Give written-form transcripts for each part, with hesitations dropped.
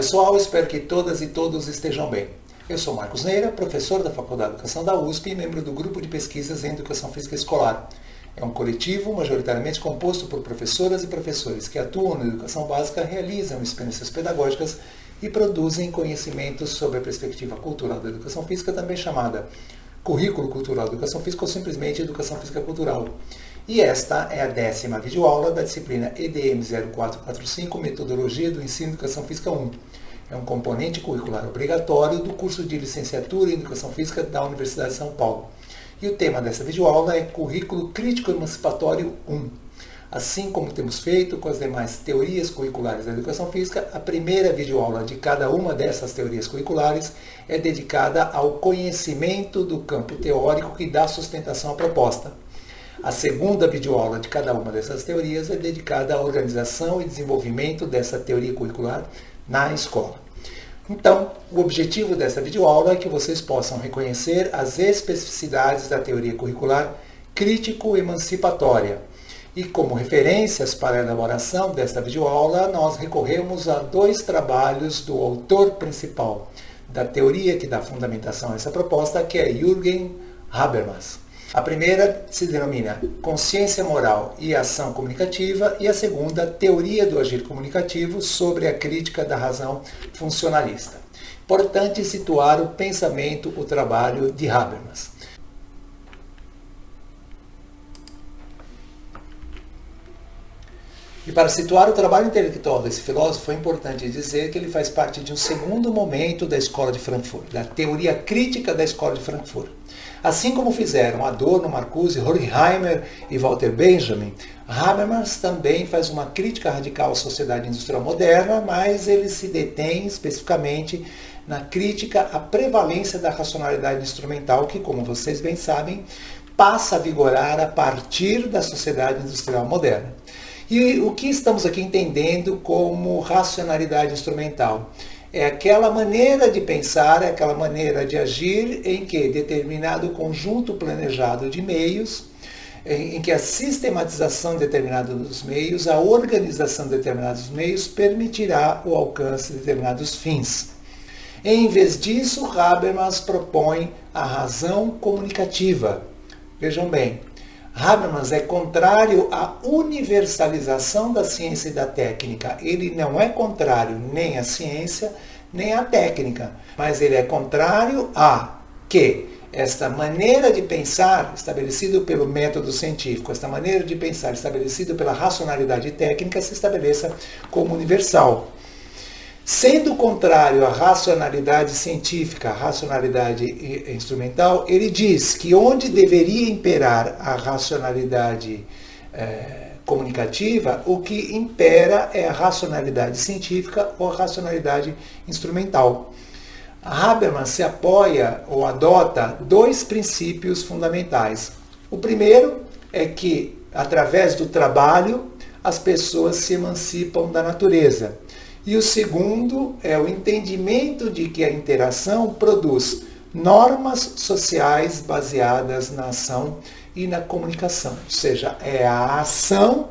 pessoal, espero que todas e todos estejam bem. Eu sou Marcos Neira, professor da Faculdade de Educação da USP e membro do Grupo de Pesquisas em Educação Física Escolar. É um coletivo majoritariamente composto por professoras e professores que atuam na educação básica, realizam experiências pedagógicas e produzem conhecimentos sobre a perspectiva cultural da educação física, também chamada Currículo Cultural da Educação Física ou simplesmente Educação Física Cultural. E esta é a 10ª videoaula da disciplina EDM 0445, Metodologia do Ensino de Educação Física 1. É um componente curricular obrigatório do curso de Licenciatura em Educação Física da Universidade de São Paulo. E o tema dessa videoaula é Currículo Crítico Emancipatório 1. Assim como temos feito com as demais teorias curriculares da Educação Física, a primeira videoaula de cada uma dessas teorias curriculares é dedicada ao conhecimento do campo teórico que dá sustentação à proposta. A segunda videoaula de cada uma dessas teorias é dedicada à organização e desenvolvimento dessa teoria curricular na escola. Então, o objetivo dessa videoaula é que vocês possam reconhecer as especificidades da teoria curricular crítico-emancipatória. E como referências para a elaboração desta videoaula, nós recorremos a dois trabalhos do autor principal da teoria que dá fundamentação a essa proposta, que é Jürgen Habermas. A primeira se denomina Consciência Moral e Ação Comunicativa e a segunda, Teoria do Agir Comunicativo sobre a Crítica da Razão Funcionalista. Importante situar o pensamento, o trabalho de Habermas. E para situar o trabalho intelectual desse filósofo, é importante dizer que ele faz parte de um segundo momento da Escola de Frankfurt, da teoria crítica da Escola de Frankfurt. Assim como fizeram Adorno, Marcuse, Horkheimer e Walter Benjamin, Habermas também faz uma crítica radical à sociedade industrial moderna, mas ele se detém especificamente na crítica à prevalência da racionalidade instrumental, que, como vocês bem sabem, passa a vigorar a partir da sociedade industrial moderna. E o que estamos aqui entendendo como racionalidade instrumental? É aquela maneira de pensar, é aquela maneira de agir em que determinado conjunto planejado de meios, em que a sistematização determinada dos meios, a organização de determinados meios permitirá o alcance de determinados fins. Em vez disso, Habermas propõe a razão comunicativa. Vejam bem, Habermas é contrário à universalização da ciência e da técnica. Ele não é contrário nem à ciência, nem à técnica, mas ele é contrário a que esta maneira de pensar, estabelecida pelo método científico, esta maneira de pensar estabelecida pela racionalidade técnica, se estabeleça como universal. Sendo contrário à racionalidade científica, à racionalidade instrumental, ele diz que onde deveria imperar a racionalidade comunicativa, o que impera é a racionalidade científica ou a racionalidade instrumental. Habermas se apoia ou adota dois princípios fundamentais. O primeiro é que, através do trabalho, as pessoas se emancipam da natureza. E o segundo é o entendimento de que a interação produz normas sociais baseadas na ação e na comunicação. Ou seja, é a ação,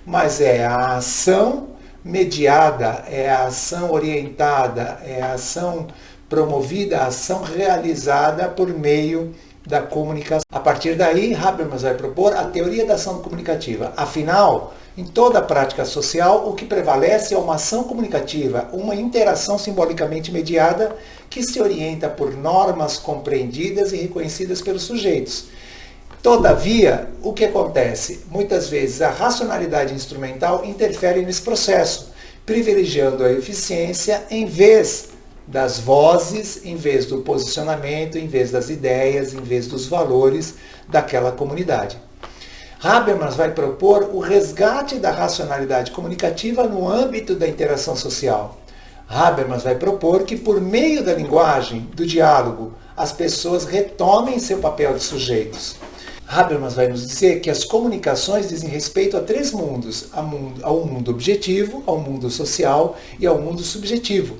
mas é a ação mediada, é a ação orientada, é a ação promovida, a ação realizada por meio da comunicação. A partir daí, Habermas vai propor a teoria da ação comunicativa. Afinal, em toda a prática social, o que prevalece é uma ação comunicativa, uma interação simbolicamente mediada que se orienta por normas compreendidas e reconhecidas pelos sujeitos. Todavia, o que acontece? Muitas vezes a racionalidade instrumental interfere nesse processo, privilegiando a eficiência em vez das vozes, em vez do posicionamento, em vez das ideias, em vez dos valores daquela comunidade. Habermas vai propor o resgate da racionalidade comunicativa no âmbito da interação social. Habermas vai propor que, por meio da linguagem, do diálogo, as pessoas retomem seu papel de sujeitos. Habermas vai nos dizer que as comunicações dizem respeito a três mundos: ao mundo objetivo, ao mundo social e ao mundo subjetivo.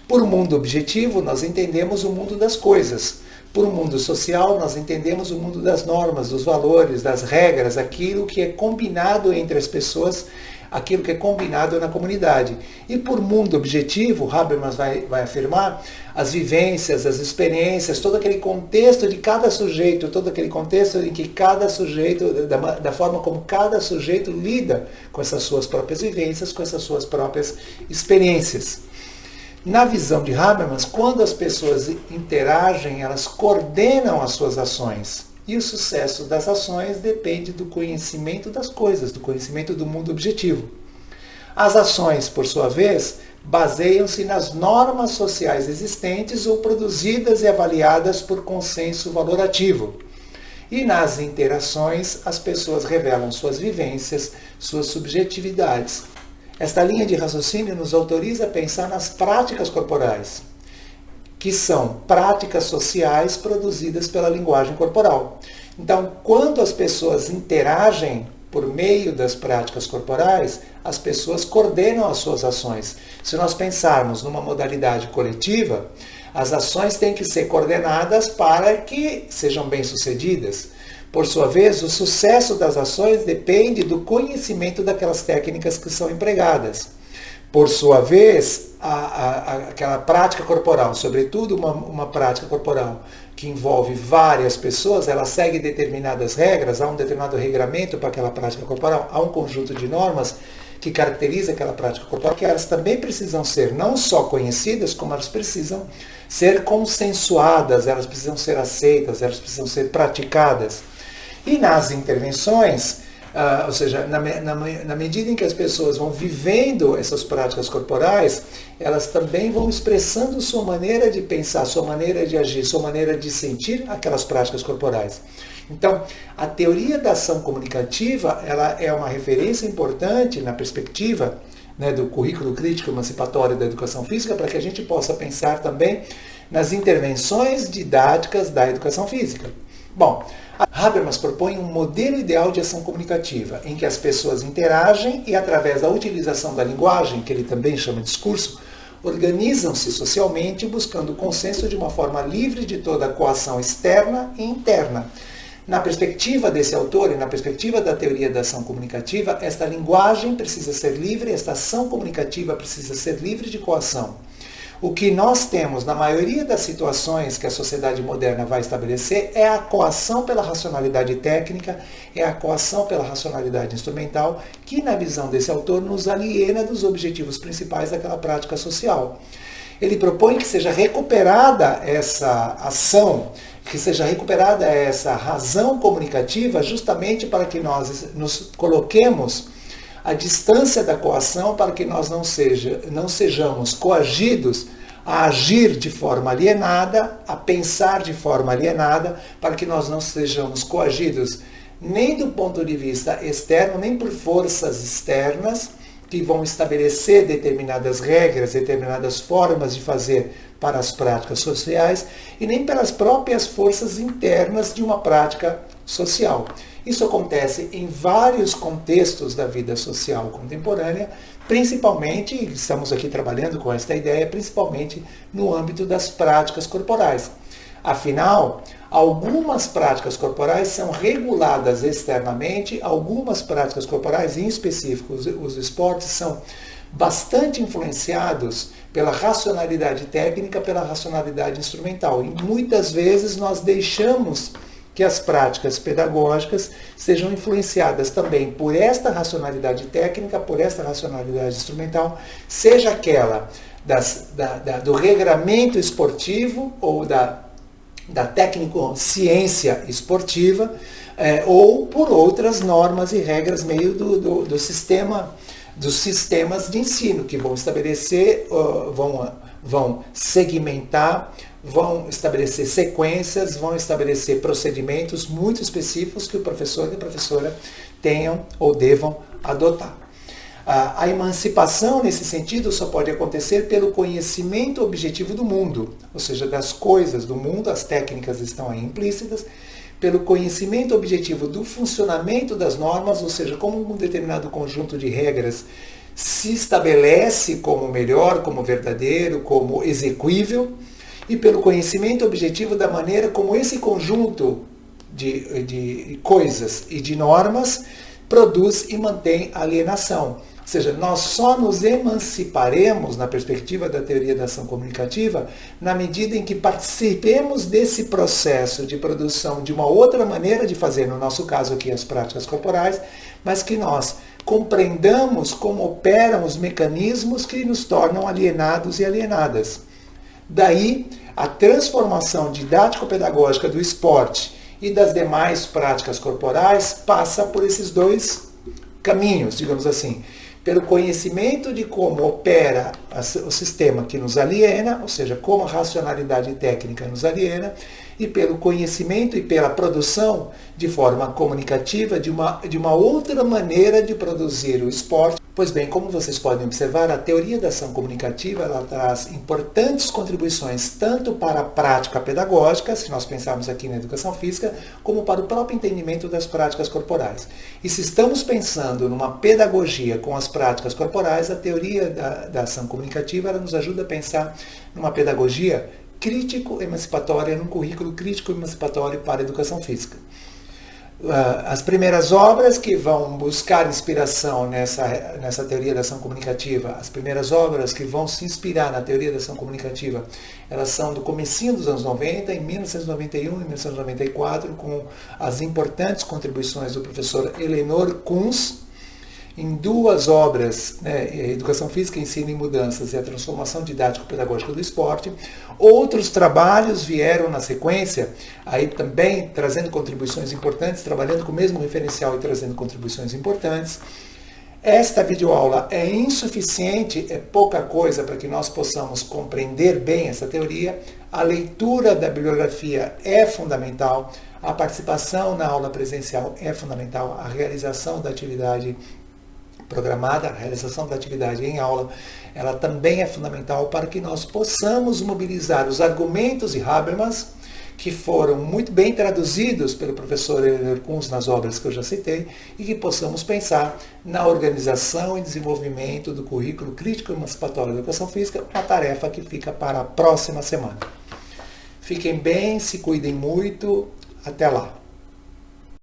Por mundo objetivo, nós entendemos o mundo das coisas. Por mundo social, nós entendemos o mundo das normas, dos valores, das regras, aquilo que é combinado entre as pessoas aquilo que é combinado na comunidade. E por mundo objetivo, Habermas vai afirmar as vivências, as experiências, todo aquele contexto de cada sujeito, todo aquele contexto em que cada sujeito, da forma como cada sujeito lida com essas suas próprias vivências, com essas suas próprias experiências. Na visão de Habermas, quando as pessoas interagem, elas coordenam as suas ações. E o sucesso das ações depende do conhecimento das coisas, do conhecimento do mundo objetivo. As ações, por sua vez, baseiam-se nas normas sociais existentes ou produzidas e avaliadas por consenso valorativo. E nas interações, as pessoas revelam suas vivências, suas subjetividades. Esta linha de raciocínio nos autoriza a pensar nas práticas corporais, que são práticas sociais produzidas pela linguagem corporal. Então, quando as pessoas interagem por meio das práticas corporais, as pessoas coordenam as suas ações. Se nós pensarmos numa modalidade coletiva, as ações têm que ser coordenadas para que sejam bem-sucedidas. Por sua vez, o sucesso das ações depende do conhecimento daquelas técnicas que são empregadas. Por sua vez, aquela prática corporal, sobretudo uma prática corporal que envolve várias pessoas, ela segue determinadas regras, há um determinado regramento para aquela prática corporal, há um conjunto de normas que caracteriza aquela prática corporal, que elas também precisam ser não só conhecidas, como elas precisam ser consensuadas, elas precisam ser aceitas, elas precisam ser praticadas. E nas intervenções, ou seja, na medida em que as pessoas vão vivendo essas práticas corporais, elas também vão expressando sua maneira de pensar, sua maneira de agir, sua maneira de sentir aquelas práticas corporais. Então, a teoria da ação comunicativa, ela é uma referência importante na perspectiva, né, do currículo crítico emancipatório da educação física, para que a gente possa pensar também nas intervenções didáticas da educação física. Bom, Habermas propõe um modelo ideal de ação comunicativa, em que as pessoas interagem e, através da utilização da linguagem, que ele também chama de discurso, organizam-se socialmente buscando o consenso de uma forma livre de toda coação externa e interna. Na perspectiva desse autor e na perspectiva da teoria da ação comunicativa, esta linguagem precisa ser livre, esta ação comunicativa precisa ser livre de coação. O que nós temos na maioria das situações que a sociedade moderna vai estabelecer é a coação pela racionalidade técnica, é a coação pela racionalidade instrumental, que na visão desse autor nos aliena dos objetivos principais daquela prática social. Ele propõe que seja recuperada essa ação, que seja recuperada essa razão comunicativa, justamente para que nós nos coloquemos à distância da coação, para que nós não sejamos coagidos a agir de forma alienada, a pensar de forma alienada, para que nós não sejamos coagidos nem do ponto de vista externo, nem por forças externas que vão estabelecer determinadas regras, determinadas formas de fazer para as práticas sociais, e nem pelas próprias forças internas de uma prática social. Isso acontece em vários contextos da vida social contemporânea, principalmente, estamos aqui trabalhando com esta ideia, principalmente no âmbito das práticas corporais. Afinal, algumas práticas corporais são reguladas externamente, algumas práticas corporais, em específico os esportes, são bastante influenciados pela racionalidade técnica, pela racionalidade instrumental. E muitas vezes nós deixamos que as práticas pedagógicas sejam influenciadas também por esta racionalidade técnica, por esta racionalidade instrumental, seja aquela do regramento esportivo ou da técnico-ciência esportiva, ou por outras normas e regras meio dos sistemas de ensino, que vão estabelecer, vão segmentar, vão estabelecer sequências, vão estabelecer procedimentos muito específicos que o professor e a professora tenham ou devam adotar. A emancipação, nesse sentido, só pode acontecer pelo conhecimento objetivo do mundo, ou seja, das coisas do mundo, as técnicas estão aí implícitas, pelo conhecimento objetivo do funcionamento das normas, ou seja, como um determinado conjunto de regras se estabelece como melhor, como verdadeiro, como execuível, e pelo conhecimento objetivo da maneira como esse conjunto de coisas e de normas produz e mantém alienação. Ou seja, nós só nos emanciparemos na perspectiva da teoria da ação comunicativa na medida em que participemos desse processo de produção de uma outra maneira de fazer, no nosso caso aqui as práticas corporais, mas que nós compreendamos como operam os mecanismos que nos tornam alienados e alienadas. Daí, a transformação didático-pedagógica do esporte e das demais práticas corporais passa por esses dois caminhos, digamos assim. Pelo conhecimento de como opera o sistema que nos aliena, ou seja, como a racionalidade técnica nos aliena, e pelo conhecimento e pela produção de forma comunicativa de uma outra maneira de produzir o esporte. Pois bem, como vocês podem observar, a teoria da ação comunicativa ela traz importantes contribuições tanto para a prática pedagógica, se nós pensarmos aqui na educação física, como para o próprio entendimento das práticas corporais. E se estamos pensando numa pedagogia com as práticas corporais, a teoria da ação comunicativa ela nos ajuda a pensar numa pedagogia crítico-emancipatória, num currículo crítico-emancipatório para a educação física. As primeiras obras que vão buscar inspiração nessa teoria da ação comunicativa, as primeiras obras que vão se inspirar na teoria da ação comunicativa, elas são do comecinho dos anos 90, em 1991 e 1994, com as importantes contribuições do professor Eleanor Kunz, em duas obras, Educação Física, Ensino e Mudanças e a Transformação Didático-Pedagógica do Esporte. Outros trabalhos vieram na sequência, aí também trazendo contribuições importantes, trabalhando com o mesmo referencial e trazendo contribuições importantes. Esta videoaula é insuficiente, é pouca coisa para que nós possamos compreender bem essa teoria. A leitura da bibliografia é fundamental, a participação na aula presencial é fundamental, a realização da atividade programada, a realização da atividade em aula, ela também é fundamental para que nós possamos mobilizar os argumentos de Habermas, que foram muito bem traduzidos pelo professor Eleanor Kunz nas obras que eu já citei, e que possamos pensar na organização e desenvolvimento do currículo crítico emancipatório da educação física, uma tarefa que fica para a próxima semana. Fiquem bem, se cuidem muito, até lá.